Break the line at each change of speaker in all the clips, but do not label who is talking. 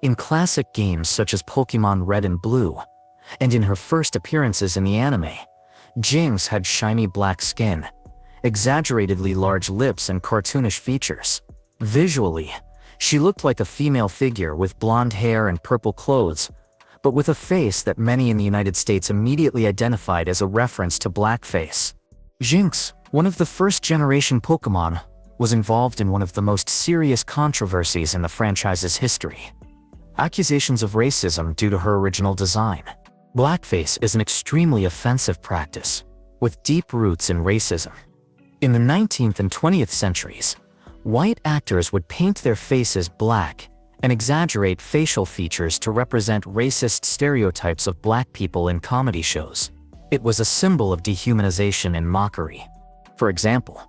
In classic games such as Pokémon Red and Blue, and in her first appearances in the anime, Jinx had shiny black skin, exaggeratedly large lips and cartoonish features. Visually, she looked like a female figure with blonde hair and purple clothes, but with a face that many in the United States immediately identified as a reference to blackface. Jinx, one of the first-generation Pokémon, was involved in one of the most serious controversies in the franchise's history: accusations of racism due to her original design. Blackface is an extremely offensive practice, with deep roots in racism. In the 19th and 20th centuries, white actors would paint their faces black and exaggerate facial features to represent racist stereotypes of black people in comedy shows. It was a symbol of dehumanization and mockery. For example,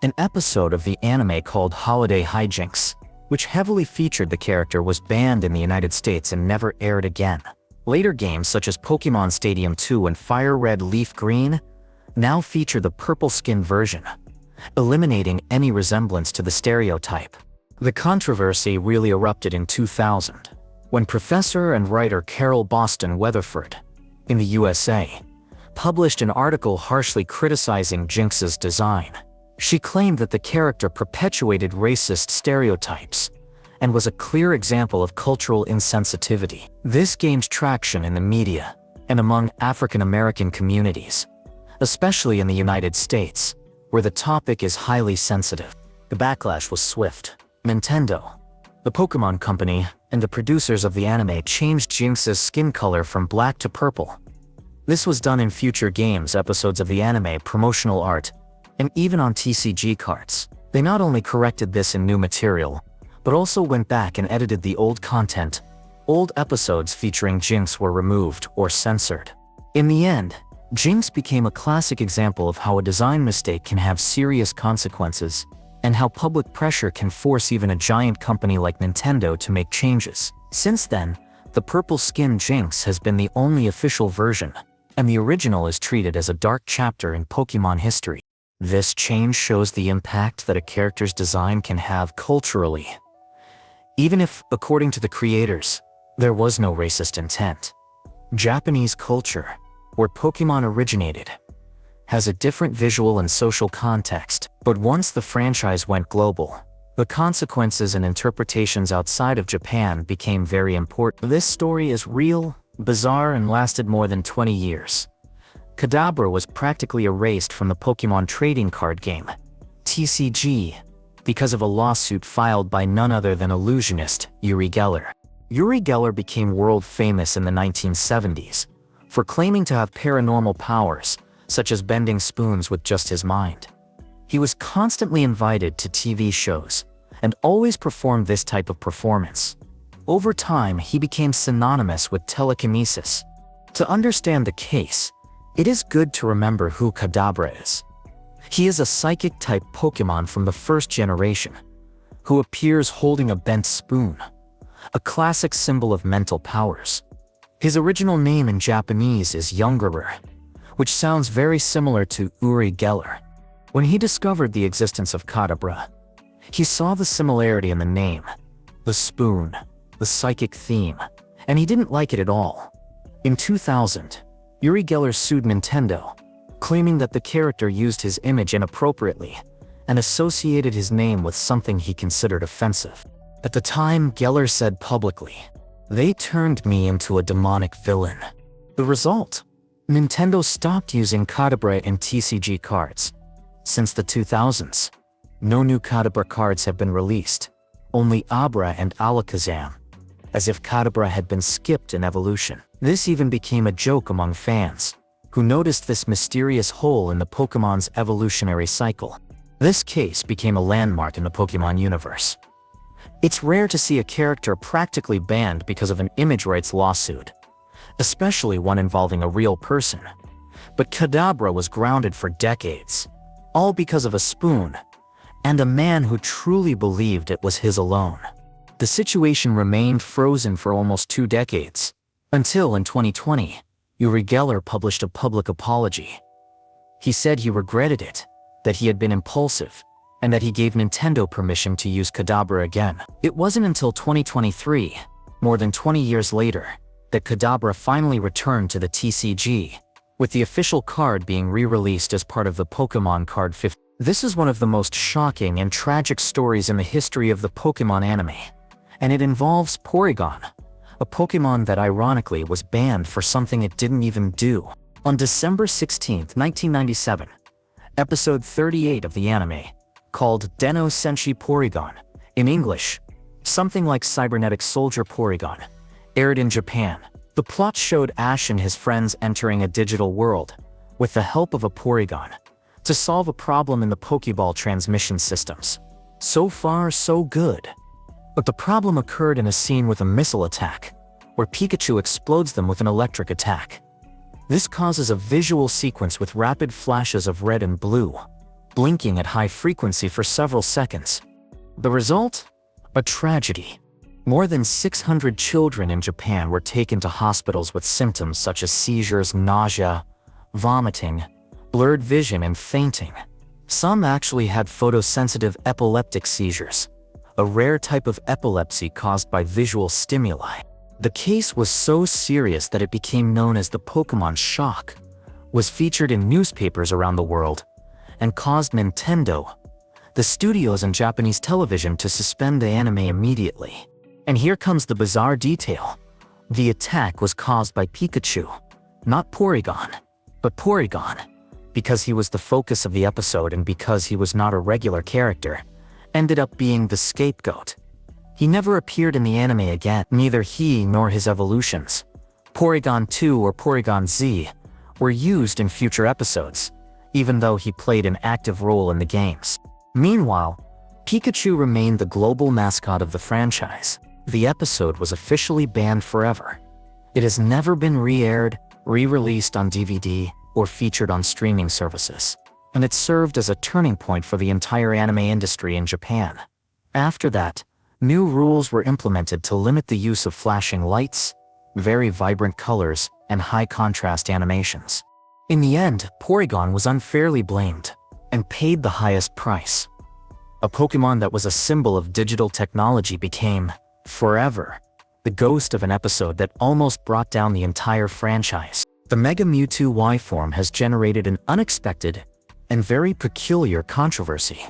an episode of the anime called Holiday Hijinks, which heavily featured the character, was banned in the United States and never aired again. Later games such as Pokémon Stadium 2 and Fire Red Leaf Green now feature the purple skin version, eliminating any resemblance to the stereotype. The controversy really erupted in 2000, when professor and writer Carol Boston Weatherford, in the USA, published an article harshly criticizing Jinx's design. She claimed that the character perpetuated racist stereotypes and was a clear example of cultural insensitivity. This gained traction in the media and among African American communities, especially in the United States, where the topic is highly sensitive. The backlash was swift. Nintendo, the Pokémon company, and the producers of the anime changed Jinx's skin color from black to purple. This was done in future games, episodes of the anime, promotional art, and even on TCG cards. They not only corrected this in new material, but also went back and edited the old content. Old episodes featuring Jinx were removed or censored. In the end, Jinx became a classic example of how a design mistake can have serious consequences, and how public pressure can force even a giant company like Nintendo to make changes. Since then, the purple skin Jinx has been the only official version, and the original is treated as a dark chapter in Pokémon history. This change shows the impact that a character's design can have culturally. Even if, according to the creators, there was no racist intent. Japanese culture, where Pokémon originated, has a different visual and social context. But once the franchise went global, the consequences and interpretations outside of Japan became very important. This story is real, bizarre, and lasted more than 20 years. Kadabra was practically erased from the Pokémon trading card game, TCG, because of a lawsuit filed by none other than illusionist Uri Geller. Uri Geller became world famous in the 1970s for claiming to have paranormal powers, such as bending spoons with just his mind. He was constantly invited to TV shows and always performed this type of performance. Over time, he became synonymous with telekinesis. To understand the case, it is good to remember who Kadabra is. He is a psychic-type Pokémon from the first generation, who appears holding a bent spoon, a classic symbol of mental powers. His original name in Japanese is Youngerer, which sounds very similar to Uri Geller. When he discovered the existence of Kadabra, he saw the similarity in the name, the spoon, the psychic theme, and he didn't like it at all. In 2000, Uri Geller sued Nintendo, claiming that the character used his image inappropriately and associated his name with something he considered offensive. At the time, Geller said publicly, "They turned me into a demonic villain." The result? Nintendo stopped using Kadabra in TCG cards. Since the 2000s, no new Kadabra cards have been released, only Abra and Alakazam, as if Kadabra had been skipped in evolution. This even became a joke among fans, who noticed this mysterious hole in the Pokémon's evolutionary cycle. This case became a landmark in the Pokémon universe. It's rare to see a character practically banned because of an image rights lawsuit, especially one involving a real person. But Kadabra was grounded for decades, all because of a spoon, and a man who truly believed it was his alone. The situation remained frozen for almost 2 decades, until in 2020, Uri Geller published a public apology. He said he regretted it, that he had been impulsive, and that he gave Nintendo permission to use Kadabra again. It wasn't until 2023 more than 20 years later, that Kadabra finally returned to the TCG, with the official card being re-released as part of the Pokémon Card 50. This is one of the most shocking and tragic stories in the history of the Pokémon anime, and it involves Porygon, a Pokémon that ironically was banned for something it didn't even do. On December 16, 1997, episode 38 of the anime, called Denno Senshi Porygon, in English, something like Cybernetic Soldier Porygon, aired in Japan. The plot showed Ash and his friends entering a digital world, with the help of a Porygon, to solve a problem in the Pokéball transmission systems. So far, so good. But the problem occurred in a scene with a missile attack, where Pikachu explodes them with an electric attack. This causes a visual sequence with rapid flashes of red and blue, blinking at high frequency for several seconds. The result? A tragedy. More than 600 children in Japan were taken to hospitals with symptoms such as seizures, nausea, vomiting, blurred vision, and fainting. Some actually had photosensitive epileptic seizures, a rare type of epilepsy caused by visual stimuli. The case was so serious that it became known as the Pokémon shock, was featured in newspapers around the world, and caused Nintendo, the studios and Japanese television to suspend the anime immediately. And here comes the bizarre detail. The attack was caused by Pikachu, not Porygon, but Porygon, because he was the focus of the episode and because he was not a regular character, ended up being the scapegoat. He never appeared in the anime again. Neither he nor his evolutions, Porygon 2 or Porygon Z, were used in future episodes, even though he played an active role in the games. Meanwhile, Pikachu remained the global mascot of the franchise. The episode was officially banned forever. It has never been re-aired, re-released on DVD, or featured on streaming services, and it served as a turning point for the entire anime industry in Japan. After that, new rules were implemented to limit the use of flashing lights, very vibrant colors, and high-contrast animations. In the end, Porygon was unfairly blamed, and paid the highest price. A Pokémon that was a symbol of digital technology became, forever, the ghost of an episode that almost brought down the entire franchise. The Mega Mewtwo Y form has generated an unexpected and very peculiar controversy.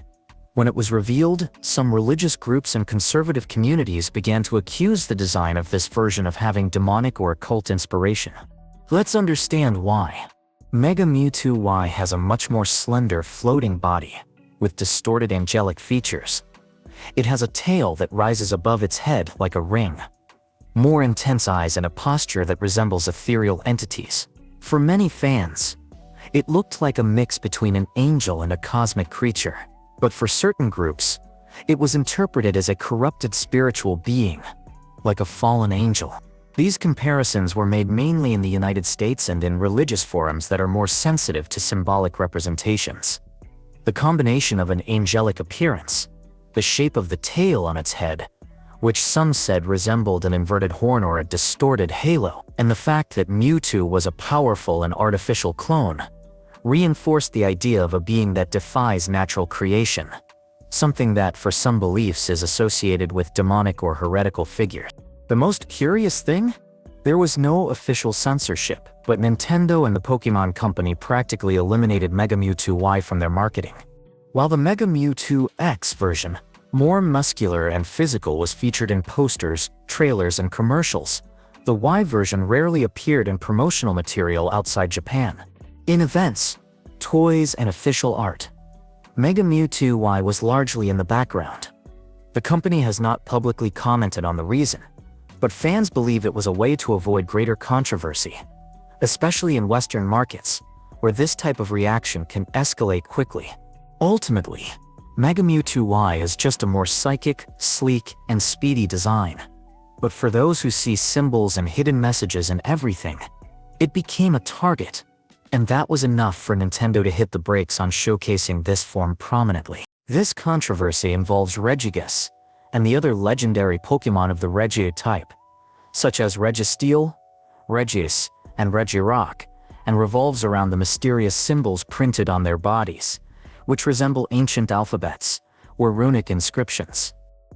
When it was revealed, some religious groups and conservative communities began to accuse the design of this version of having demonic or occult inspiration. Let's understand why. Mega Mewtwo Y has a much more slender, floating body, with distorted angelic features. It has a tail that rises above its head like a ring, more intense eyes, and a posture that resembles ethereal entities. For many fans, it looked like a mix between an angel and a cosmic creature. But for certain groups, it was interpreted as a corrupted spiritual being, like a fallen angel. These comparisons were made mainly in the United States and in religious forums that are more sensitive to symbolic representations. The combination of an angelic appearance, the shape of the tail on its head, which some said resembled an inverted horn or a distorted halo, and the fact that Mewtwo was a powerful and artificial clone, reinforced the idea of a being that defies natural creation, something that for some beliefs is associated with demonic or heretical figures. The most curious thing? There was no official censorship, but Nintendo and the Pokémon Company practically eliminated Mega Mewtwo Y from their marketing. While the Mega Mewtwo X version, more muscular and physical, was featured in posters, trailers, and commercials, the Y version rarely appeared in promotional material outside Japan. In events, toys, and official art, Mega Mewtwo Y was largely in the background. The company has not publicly commented on the reason, but fans believe it was a way to avoid greater controversy, especially in Western markets, where this type of reaction can escalate quickly. Ultimately, Mega Mewtwo Y is just a more psychic, sleek, and speedy design. But for those who see symbols and hidden messages in everything, it became a target. And that was enough for Nintendo to hit the brakes on showcasing this form prominently. This controversy involves Regigigas and the other legendary Pokémon of the Regia type, such as Registeel, Regius, and Regirock, and revolves around the mysterious symbols printed on their bodies, which resemble ancient alphabets or runic inscriptions.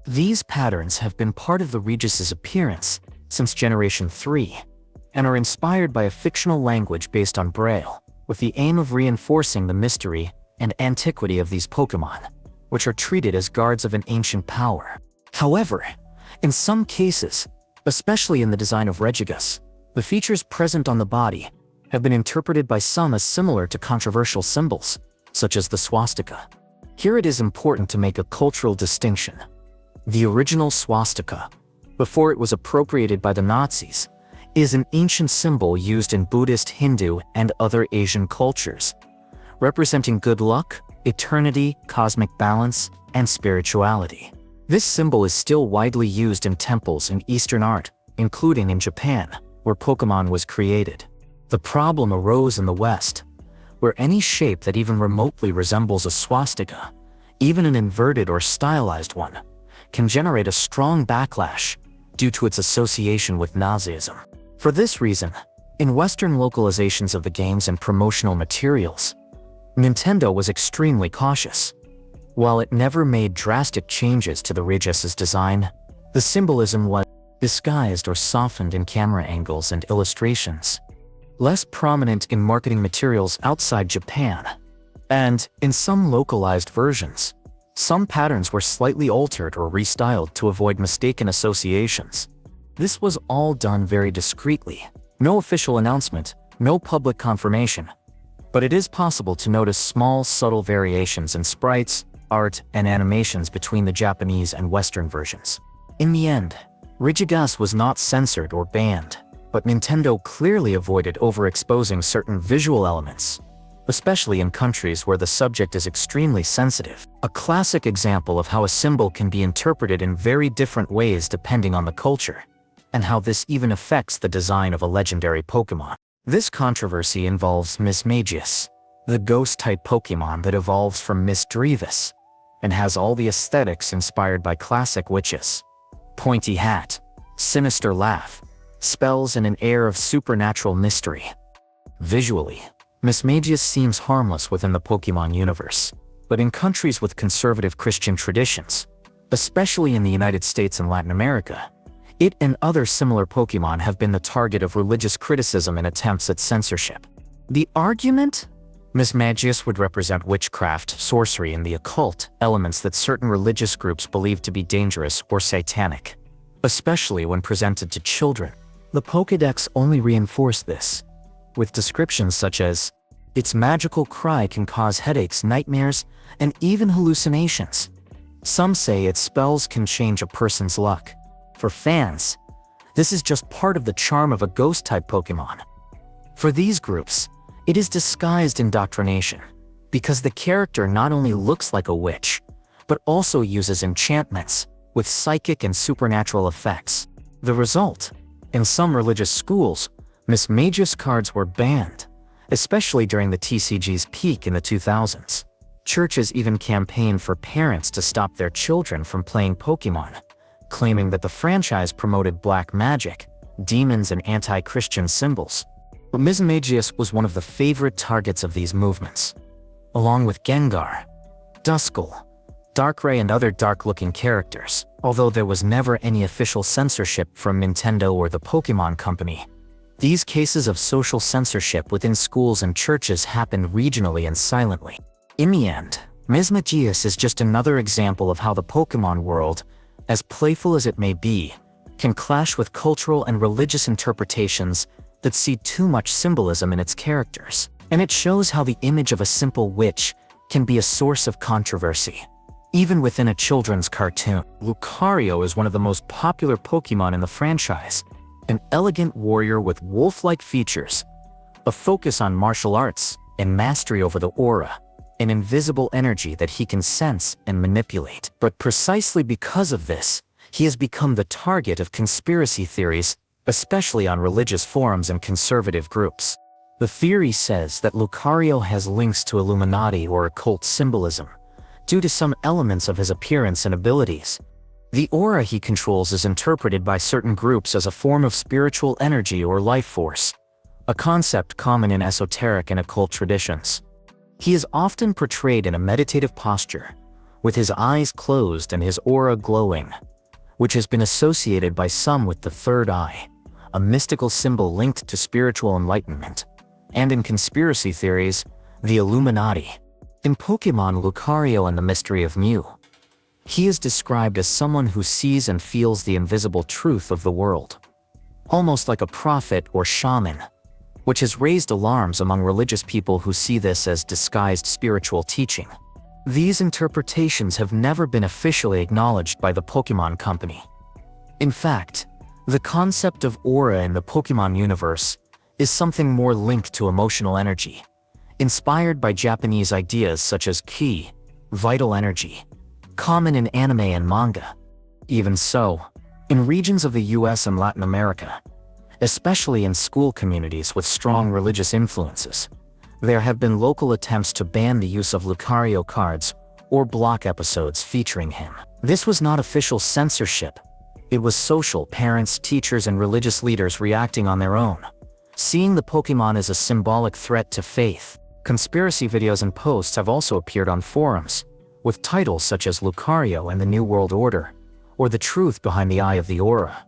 These patterns have been part of the Regis's appearance since Generation 3, and are inspired by a fictional language based on Braille, with the aim of reinforcing the mystery and antiquity of these Pokémon, which are treated as guards of an ancient power. However, in some cases, especially in the design of Regigigas, the features present on the body have been interpreted by some as similar to controversial symbols, such as the swastika. Here it is important to make a cultural distinction. The original swastika, before it was appropriated by the Nazis, is an ancient symbol used in Buddhist, Hindu, and other Asian cultures, representing good luck, eternity, cosmic balance, and spirituality. This symbol is still widely used in temples and Eastern art, including in Japan, where Pokémon was created. The problem arose in the West, where any shape that even remotely resembles a swastika, even an inverted or stylized one, can generate a strong backlash due to its association with Nazism. For this reason, in Western localizations of the games and promotional materials, Nintendo was extremely cautious. While it never made drastic changes to the Regis's design, the symbolism was disguised or softened in camera angles and illustrations, less prominent in marketing materials outside Japan, and, in some localized versions, some patterns were slightly altered or restyled to avoid mistaken associations. This was all done very discreetly. No official announcement, no public confirmation. But it is possible to notice small, subtle variations in sprites, art, and animations between the Japanese and Western versions. In the end, Regigas was not censored or banned, but Nintendo clearly avoided overexposing certain visual elements, especially in countries where the subject is extremely sensitive. A classic example of how a symbol can be interpreted in very different ways depending on the culture, and how this even affects the design of a legendary Pokémon. This controversy involves Mismagius, the ghost-type Pokémon that evolves from Misdreavus, and has all the aesthetics inspired by classic witches. Pointy hat, sinister laugh, spells, and an air of supernatural mystery. Visually, Mismagius seems harmless within the Pokémon universe, but in countries with conservative Christian traditions, especially in the United States and Latin America, it and other similar Pokémon have been the target of religious criticism and attempts at censorship. The argument? Mismagius would represent witchcraft, sorcery, and the occult, elements that certain religious groups believe to be dangerous or satanic, especially when presented to children. The Pokédex only reinforced this, with descriptions such as, its magical cry can cause headaches, nightmares, and even hallucinations. Some say its spells can change a person's luck. For fans, this is just part of the charm of a ghost-type Pokémon. For these groups, it is disguised indoctrination, because the character not only looks like a witch, but also uses enchantments with psychic and supernatural effects. The result, in some religious schools, Mismagius cards were banned, especially during the TCG's peak in the 2000s. Churches even campaigned for parents to stop their children from playing Pokémon, claiming that the franchise promoted black magic, demons, and anti-Christian symbols. But Mismagius was one of the favorite targets of these movements, along with Gengar, Duskull, Darkrai, and other dark-looking characters. Although there was never any official censorship from Nintendo or the Pokémon Company, these cases of social censorship within schools and churches happened regionally and silently. In the end, Mismagius is just another example of how the Pokémon world, as playful as it may be, can clash with cultural and religious interpretations that see too much symbolism in its characters. And it shows how the image of a simple witch can be a source of controversy, even within a children's cartoon. Lucario is one of the most popular Pokémon in the franchise, an elegant warrior with wolf-like features, a focus on martial arts, and mastery over the aura, an invisible energy that he can sense and manipulate. But precisely because of this, he has become the target of conspiracy theories, especially on religious forums and conservative groups. The theory says that Lucario has links to Illuminati or occult symbolism, due to some elements of his appearance and abilities. The aura he controls is interpreted by certain groups as a form of spiritual energy or life force, a concept common in esoteric and occult traditions. He is often portrayed in a meditative posture, with his eyes closed and his aura glowing, which has been associated by some with the third eye, a mystical symbol linked to spiritual enlightenment, and in conspiracy theories, the Illuminati. In Pokémon Lucario and the Mystery of Mew, he is described as someone who sees and feels the invisible truth of the world, almost like a prophet or shaman, which has raised alarms among religious people who see this as disguised spiritual teaching. These interpretations have never been officially acknowledged by the Pokémon Company. In fact, the concept of aura in the Pokémon universe is something more linked to emotional energy, inspired by Japanese ideas such as ki, vital energy, common in anime and manga. Even so, in regions of the US and Latin America, especially in school communities with strong religious influences, there have been local attempts to ban the use of Lucario cards or block episodes featuring him. This was not official censorship. It was social parents, teachers, and religious leaders reacting on their own, seeing the Pokémon as a symbolic threat to faith. Conspiracy videos and posts have also appeared on forums, with titles such as Lucario and the New World Order, or The Truth Behind the Eye of the Aura.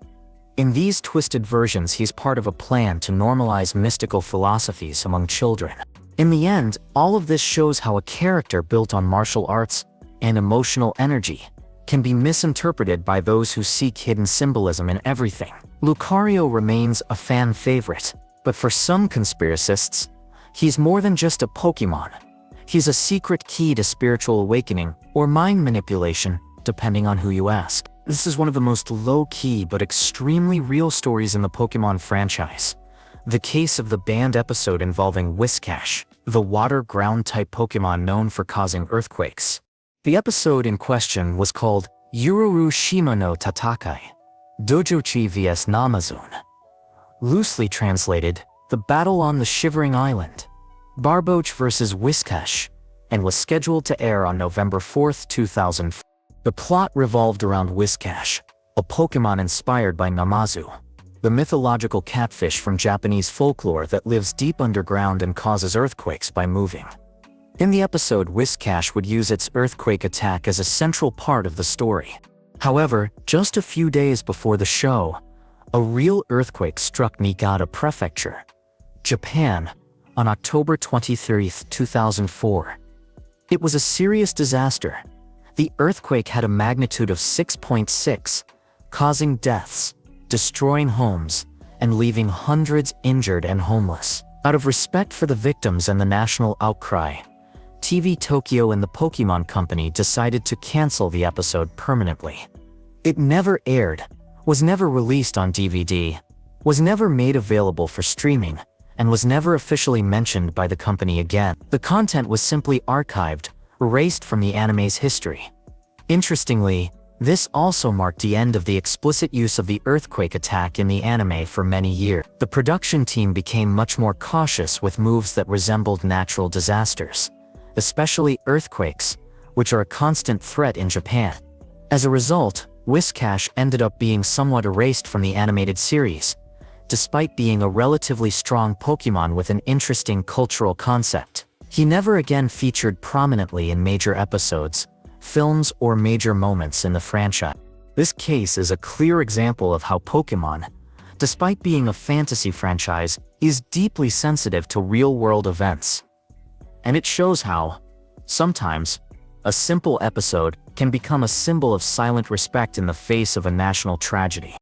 In these twisted versions, he's part of a plan to normalize mystical philosophies among children. In the end, all of this shows how a character built on martial arts and emotional energy can be misinterpreted by those who seek hidden symbolism in everything. Lucario remains a fan favorite, but for some conspiracists, he's more than just a Pokémon. He's a secret key to spiritual awakening or mind manipulation, depending on who you ask. This is one of the most low-key but extremely real stories in the Pokémon franchise. The case of the banned episode involving Whiscash, the water-ground-type Pokémon known for causing earthquakes. The episode in question was called Yuroru Shima no Tatakai, Dojochi vs Namazune. Loosely translated, the battle on the Shivering Island, Barboach vs Whiscash, and was scheduled to air on November 4, 2004. The plot revolved around Whiscash, a Pokémon inspired by Namazu, the mythological catfish from Japanese folklore that lives deep underground and causes earthquakes by moving. In the episode, Whiscash would use its earthquake attack as a central part of the story. However, just a few days before the show, a real earthquake struck Niigata Prefecture, Japan, on October 23, 2004. It was a serious disaster. The earthquake had a magnitude of 6.6, causing deaths, destroying homes, and leaving hundreds injured and homeless. Out of respect for the victims and the national outcry, TV Tokyo and the Pokémon Company decided to cancel the episode permanently. It never aired, was never released on DVD, was never made available for streaming, and was never officially mentioned by the company again. The content was simply archived, erased from the anime's history. Interestingly, this also marked the end of the explicit use of the earthquake attack in the anime for many years. The production team became much more cautious with moves that resembled natural disasters, especially earthquakes, which are a constant threat in Japan. As a result, Whiscash ended up being somewhat erased from the animated series, despite being a relatively strong Pokémon with an interesting cultural concept. He never again featured prominently in major episodes, films, or major moments in the franchise. This case is a clear example of how Pokémon, despite being a fantasy franchise, is deeply sensitive to real-world events. And it shows how, sometimes, a simple episode can become a symbol of silent respect in the face of a national tragedy.